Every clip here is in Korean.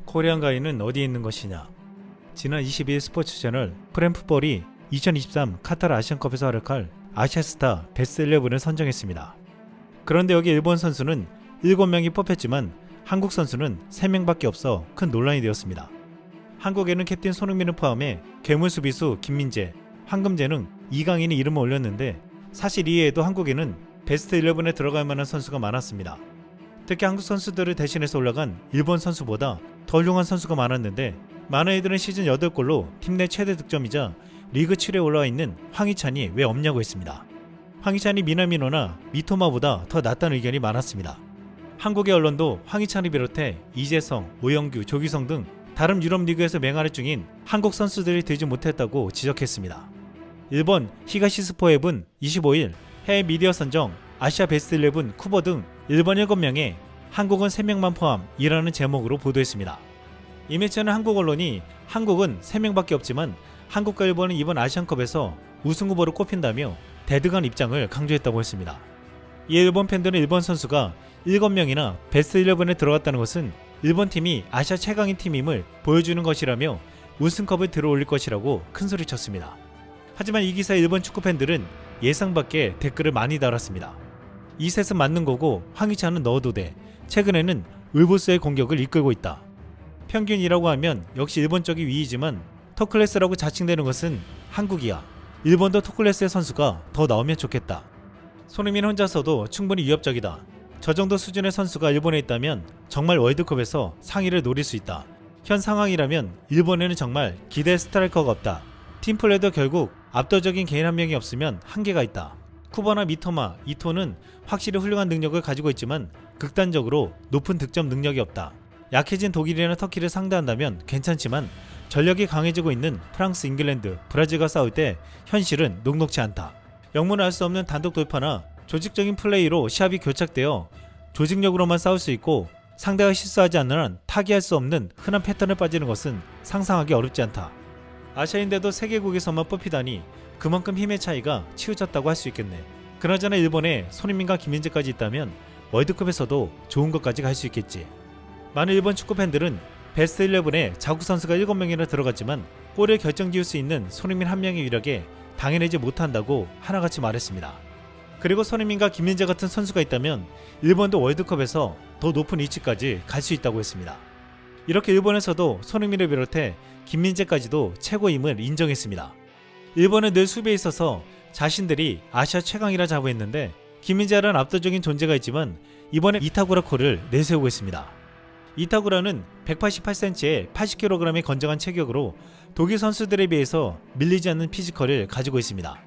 코리안 가이는 어디에 있는 것이냐. 지난 22일 스포츠 채널 프렘풋볼이 2023 카타르 아시안컵에서 활약할 아시아스타 베스트 11을 선정했습니다. 그런데 여기 일본 선수는 7명이 뽑혔지만 한국 선수는 3명밖에 없어 큰 논란이 되었습니다. 한국에는 캡틴 손흥민을 포함해 괴물 수비수 김민재, 황금재능, 이강인이 이름을 올렸는데 사실 이외에도 한국에는 베스트 11에 들어갈 만한 선수가 많았습니다. 특히 한국 선수들을 대신해서 올라간 일본 선수보다 더 훌륭한 선수가 많았는데 많은 이들은 시즌 8골로 팀 내 최대 득점이자 리그 7위에 올라와 있는 황희찬이 왜 없냐고 했습니다. 황희찬이 미나미노나 미토마보다 더 낫다는 의견이 많았습니다. 한국의 언론도 황희찬을 비롯해 이재성, 오영규, 조규성 등 다른 유럽 리그에서 맹활약 중인 한국 선수들이 되지 못했다고 지적했습니다. 일본 히가시스포 앱은 25일 해외 미디어 선정 아시아 베스트 11 쿠버 등 일본 7명에 한국은 3명만 포함이라는 제목으로 보도했습니다. 이 매체는 한국 언론이 한국은 3명밖에 없지만 한국과 일본은 이번 아시안컵에서 우승 후보로 꼽힌다며 대등한 입장을 강조했다고 했습니다. 이 일본 팬들은 일본 선수가 7명이나 베스트 11에 들어갔다는 것은 일본 팀이 아시아 최강인 팀임을 보여주는 것이라며 우승컵을 들어올릴 것이라고 큰소리쳤습니다. 하지만 이 기사에 일본 축구 팬들은 예상 밖의 댓글을 많이 달았습니다. 이 셋은 맞는 거고 황희찬은 넣어도 돼. 최근에는 울보스의 공격을 이끌고 있다. 평균이라고 하면 역시 일본 쪽이 위이지만 톱클래스라고 자칭되는 것은 한국이야. 일본도 톱클래스의 선수가 더 나오면 좋겠다. 손흥민 혼자서도 충분히 위협적이다. 저 정도 수준의 선수가 일본에 있다면 정말 월드컵에서 상위를 노릴 수 있다. 현 상황이라면 일본에는 정말 기대 스트라이커가 없다. 팀플레이도 결국 압도적인 개인 한 명이 없으면 한계가 있다. 쿠버나 미토마, 이토는 확실히 훌륭한 능력을 가지고 있지만 극단적으로 높은 득점 능력이 없다. 약해진 독일이나 터키를 상대한다면 괜찮지만 전력이 강해지고 있는 프랑스, 잉글랜드, 브라질과 싸울 때 현실은 녹록지 않다. 영문을 알 수 없는 단독 돌파나 조직적인 플레이로 시합이 교착되어 조직력으로만 싸울 수 있고 상대가 실수하지 않는 한 타개할 수 없는 흔한 패턴을 빠지는 것은 상상하기 어렵지 않다. 아시아인데도 세계국에서만 뽑히다니 그만큼 힘의 차이가 치우쳤다고 할 수 있겠네. 그나저나 일본에 손흥민과 김민재까지 있다면 월드컵에서도 좋은 것까지 갈 수 있겠지. 많은 일본 축구 팬들은 베스트 11에 자국 선수가 7명이나 들어갔지만 골을 결정지을 수 있는 손흥민 한 명의 위력에 당해내지 못한다고 하나같이 말했습니다. 그리고 손흥민과 김민재 같은 선수가 있다면 일본도 월드컵에서 더 높은 위치까지 갈 수 있다고 했습니다. 이렇게 일본에서도 손흥민을 비롯해 김민재까지도 최고임을 인정했습니다. 일본은 늘 수비에 있어서 자신들이 아시아 최강이라 자부했는데 김민재라는 압도적인 존재가 있지만 이번에 이타구라 콜을 내세우고 있습니다. 이타구라는 188cm에 80kg의 건장한 체격으로 독일 선수들에 비해서 밀리지 않는 피지컬을 가지고 있습니다.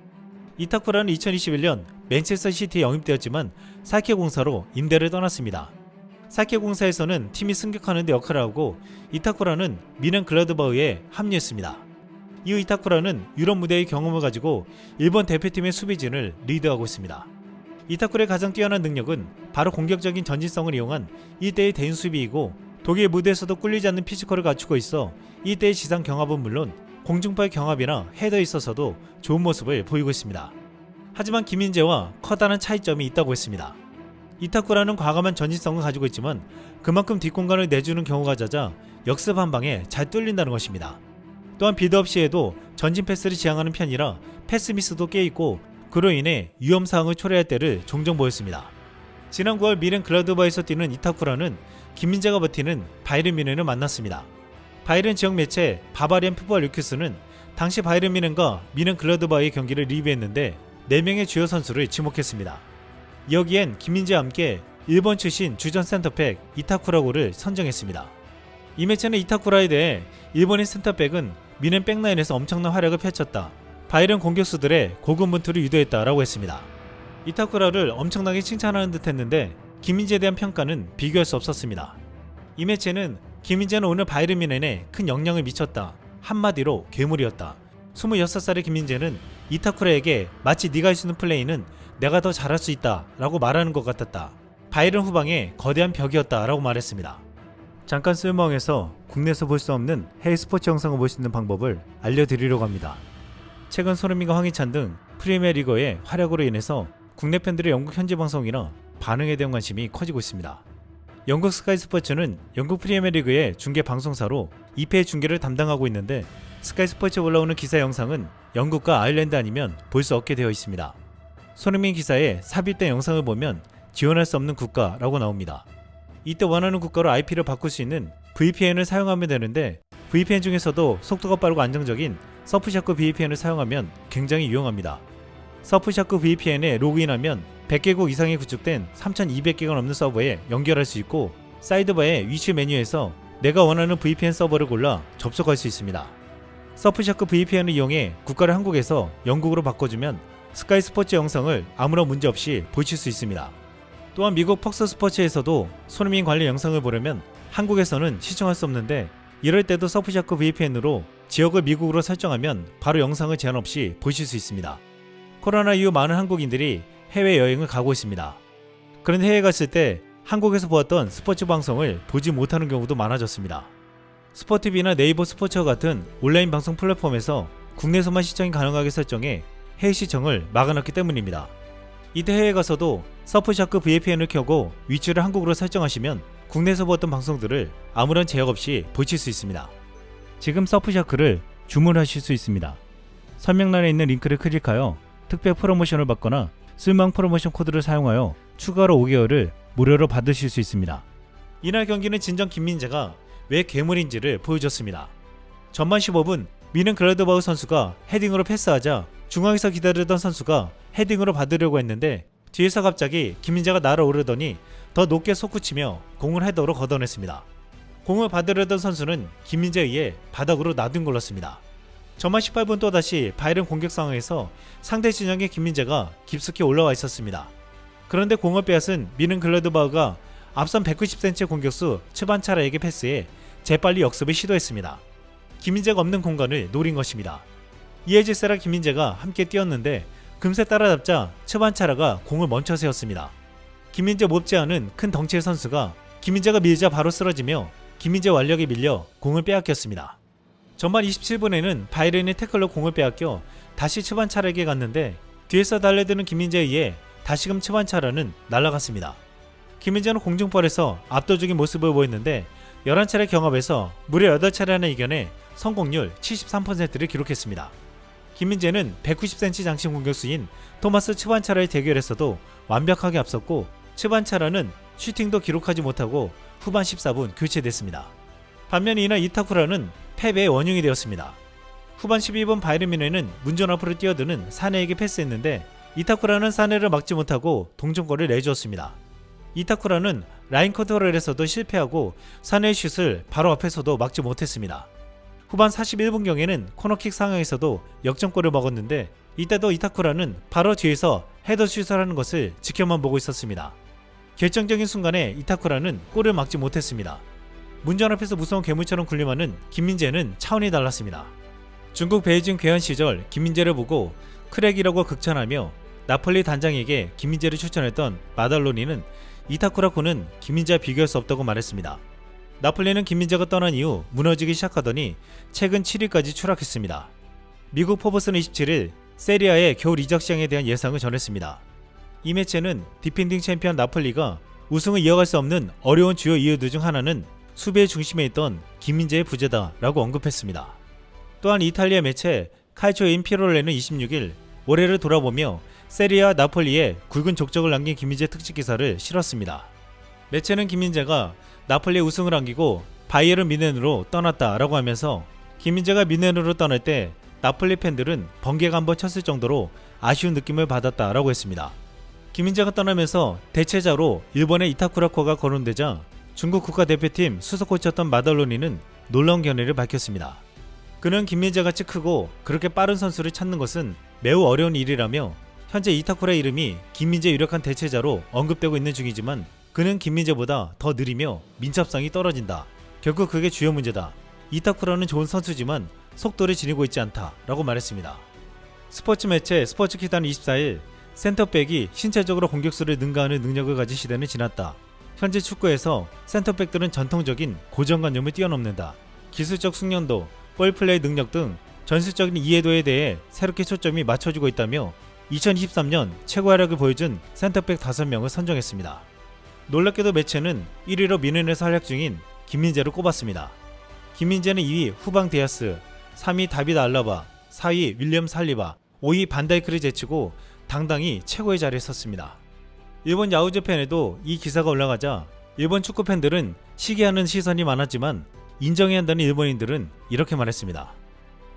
이타쿠라는 2021년 맨체스터 시티에 영입되었지만 살케 공사로 임대를 떠났습니다. 살케 공사에서는 팀이 승격하는 데 역할을 하고 이타쿠라는 미넨 글라드바흐에 합류했습니다. 이후 이타쿠라는 유럽 무대의 경험을 가지고 일본 대표팀의 수비진을 리드하고 있습니다. 이타쿠라의 가장 뛰어난 능력은 바로 공격적인 전진성을 이용한 1대1 대인 수비이고 독일 무대에서도 꿀리지 않는 피지컬을 갖추고 있어 1대1 지상 경합은 물론 공중파의 경합이나 헤더에 있어서도 좋은 모습을 보이고 있습니다. 하지만 김민재와 커다란 차이점이 있다고 했습니다. 이타쿠라는 과감한 전진성을 가지고 있지만 그만큼 뒷공간을 내주는 경우가 잦아 역습 한 방에 잘 뚫린다는 것입니다. 또한 빌드업 시에도 전진 패스를 지향하는 편이라 패스 미스도 꽤 있고 그로 인해 위험사항을 초래할 때를 종종 보였습니다. 지난 9월 미넨 글라드바흐에서 뛰는 이타쿠라는 김민재가 버티는 바이에른 뮌헨을 만났습니다. 바이에른 지역 매체 바바리안 풋볼 뉴스는 당시 바이에른 뮌헨과 미넨 글라드바흐의 경기를 리뷰했는데 4명의 주요 선수를 지목했습니다. 여기엔 김민재와 함께 일본 출신 주전 센터백 이타쿠라고를 선정했습니다. 이 매체는 이타쿠라에 대해 일본인 센터백은 뮌헨 백라인에서 엄청난 활약을 펼쳤다. 바이에른 공격수들의 고군분투를 유도했다라고 했습니다. 이타쿠라를 엄청나게 칭찬하는 듯 했는데 김민재에 대한 평가는 비교할 수 없었습니다. 이 매체는 김민재는 오늘 바이에른 뮌헨에 큰 영향을 미쳤다. 한마디로 괴물이었다. 26살의 김민재는 이타쿠라에게 마치 네가 할 수 있는 플레이는 내가 더 잘할 수 있다 라고 말하는 것 같았다. 바이에른 후방에 거대한 벽이었다 라고 말했습니다. 잠깐 쓸모항에서 국내에서 볼 수 없는 해외 스포츠 영상을 볼 수 있는 방법을 알려드리려고 합니다. 최근 손흥민과 황희찬 등 프리미어리거의 활약으로 인해서 국내 팬들의 영국 현지 방송이나 반응에 대한 관심이 커지고 있습니다. 영국 스카이 스포츠는 영국 프리미어리그의 중계 방송사로 EPL 중계를 담당하고 있는데 스카이 스포츠에 올라오는 기사 영상은 영국과 아일랜드 아니면 볼 수 없게 되어 있습니다. 손흥민 기사에 삽입된 영상을 보면 지원할 수 없는 국가라고 나옵니다. 이때 원하는 국가로 IP를 바꿀 수 있는 VPN을 사용하면 되는데 VPN 중에서도 속도가 빠르고 안정적인 서프샤크 VPN을 사용하면 굉장히 유용합니다. 서프샤크 VPN에 로그인하면 100개국 이상이 구축된 3200개가 넘는 서버에 연결할 수 있고 사이드바의 위치 메뉴에서 내가 원하는 VPN 서버를 골라 접속할 수 있습니다. 서프샤크 VPN을 이용해 국가를 한국에서 영국으로 바꿔주면 스카이 스포츠 영상을 아무런 문제 없이 보실 수 있습니다. 또한 미국 퍽스 스포츠에서도 손흥민 관련 영상을 보려면 한국에서는 시청할 수 없는데 이럴 때도 서프샤크 VPN으로 지역을 미국으로 설정하면 바로 영상을 제한 없이 보실 수 있습니다. 코로나 이후 많은 한국인들이 해외여행을 가고 있습니다. 그런데 해외에 갔을 때 한국에서 보았던 스포츠 방송을 보지 못하는 경우도 많아졌습니다. 스포티비나 네이버 스포츠와 같은 온라인 방송 플랫폼에서 국내에서만 시청이 가능하게 설정해 해외 시청을 막아놨기 때문입니다. 이때 해외에 가서도 서프샤크 VPN을 켜고 위치를 한국으로 설정하시면 국내에서 보았던 방송들을 아무런 제약 없이 보실 수 있습니다. 지금 서프샤크를 주문하실 수 있습니다. 설명란에 있는 링크를 클릭하여 특별 프로모션을 받거나 쓸모한 프로모션 코드를 사용하여 추가로 5개월을 무료로 받으실 수 있습니다. 이날 경기는 진정 김민재가 왜 괴물인지를 보여줬습니다. 전반 15분 미는 글라드바흐 선수가 헤딩으로 패스하자 중앙에서 기다리던 선수가 헤딩으로 받으려고 했는데 뒤에서 갑자기 김민재가 날아오르더니 더 높게 솟구치며 공을 헤더로 걷어냈습니다. 공을 받으려던 선수는 김민재에 의해 바닥으로 나뒹굴렀습니다. 전반 18분 또다시 바이른 공격 상황에서 상대 진영의 김민재가 깊숙이 올라와 있었습니다. 그런데 공을 빼앗은 미는 글라드바흐가 앞선 190cm의 공격수 츠반차라에게 패스해 재빨리 역습을 시도했습니다. 김민재가 없는 공간을 노린 것입니다. 이에 질세라 김민재가 함께 뛰었는데 금세 따라잡자 츠반차라가 공을 멈춰 세웠습니다. 김민재 몹지 않은 큰 덩치의 선수가 김민재가 밀자 바로 쓰러지며 김민재 완력에 밀려 공을 빼앗겼습니다. 전반 27분에는 바이른의 태클로 공을 빼앗겨 다시 츠반차라에게 갔는데 뒤에서 달려드는 김민재에 의해 다시금 츠반차라는 날아갔습니다. 김민재는 공중볼에서 압도적인 모습을 보였는데 11차례 경합에서 무려 8차례나 이겨내 성공률 73%를 기록했습니다. 김민재는 190cm 장신 공격수인 토마스 츠반차라의 대결에서도 완벽하게 앞섰고 츠반차라는 슈팅도 기록하지 못하고 후반 14분 교체됐습니다. 반면 이날 이타쿠라는 패배의 원흉이 되었습니다. 후반 12분 바이른 뮌헨은 문전 앞으로 뛰어드는 사네에게 패스했는데 이타쿠라는 사네를 막지 못하고 동점골을 내주었습니다. 이타쿠라는 라인 컨트롤에서도 실패하고 사네의 슛을 바로 앞에서도 막지 못했습니다. 후반 41분경에는 코너킥 상황에서도 역전골을 먹었는데 이때도 이타쿠라는 바로 뒤에서 헤더 슛을 하는 것을 지켜만 보고 있었습니다. 결정적인 순간에 이타쿠라는 골을 막지 못했습니다. 문전 앞에서 무서운 괴물처럼 군림하는 김민재는 차원이 달랐습니다. 중국 베이징 괴한 시절 김민재를 보고 크랙이라고 극찬하며 나폴리 단장에게 김민재를 추천했던 마달로니는 이타쿠라코는 김민재와 비교할 수 없다고 말했습니다. 나폴리는 김민재가 떠난 이후 무너지기 시작하더니 최근 7위까지 추락했습니다. 미국 포브스는 27일 세리아의 겨울 이적 시장에 대한 예상을 전했습니다. 이 매체는 디펜딩 챔피언 나폴리가 우승을 이어갈 수 없는 어려운 주요 이유들 중 하나는 수비의 중심에 있던 김민재의 부재다 라고 언급했습니다. 또한 이탈리아 매체 칼치오 인 피롤레는 26일 올해를 돌아보며 세리아 나폴리에 굵은 족적을 남긴 김민재 특집 기사를 실었습니다. 매체는 김민재가 나폴리에 우승을 안기고 바이에른 뮌헨으로 떠났다라고 하면서 김민재가 뮌헨으로 떠날 때 나폴리 팬들은 번개가 한번 쳤을 정도로 아쉬운 느낌을 받았다라고 했습니다. 김민재가 떠나면서 대체자로 일본의 이타쿠라코가 거론되자 중국 국가대표팀 수석 코치였던 마달로니는 놀라운 견해를 밝혔습니다. 그는 김민재같이 크고 그렇게 빠른 선수를 찾는 것은 매우 어려운 일이라며 현재 이타쿠라 이름이 김민재 유력한 대체자로 언급되고 있는 중이지만 그는 김민재보다 더 느리며 민첩성이 떨어진다. 결국 그게 주요 문제다. 이타쿠라는 좋은 선수지만 속도를 지니고 있지 않다 라고 말했습니다. 스포츠 매체 스포츠키다는 24일 센터백이 신체적으로 공격수를 능가하는 능력을 가진 시대는 지났다. 현재 축구에서 센터백들은 전통적인 고정관념을 뛰어넘는다. 기술적 숙련도, 볼플레이 능력 등 전술적인 이해도에 대해 새롭게 초점이 맞춰지고 있다며 2023년 최고 활약을 보여준 센터백 5명을 선정했습니다. 놀랍게도 매체는 1위로 미넨에서 활약 중인 김민재를 꼽았습니다. 김민재는 2위 후방 디아스, 3위 다비드 알라바, 4위 윌리엄 살리바, 5위 반다이크를 제치고 당당히 최고의 자리에 섰습니다. 일본 야후즈팬에도 이 기사가 올라가자 일본 축구 팬들은 시기하는 시선이 많았지만 인정해야 한다는 일본인들은 이렇게 말했습니다.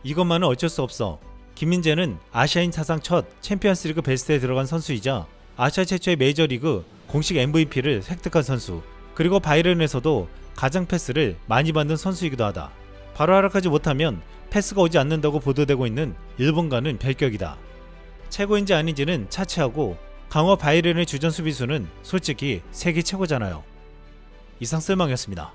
이것만은 어쩔 수 없어. 김민재는 아시아인 사상 첫 챔피언스리그 베스트에 들어간 선수이자 아시아 최초의 메이저리그 공식 MVP를 획득한 선수, 그리고 바이런에서도 가장 패스를 많이 받는 선수이기도 하다. 바로 활약하지 못하면 패스가 오지 않는다고 보도되고 있는 일본과는 별격이다. 최고인지 아닌지는 차치하고 강화 바이런의 주전 수비수는 솔직히 세계 최고잖아요. 이상 쓸망이었습니다.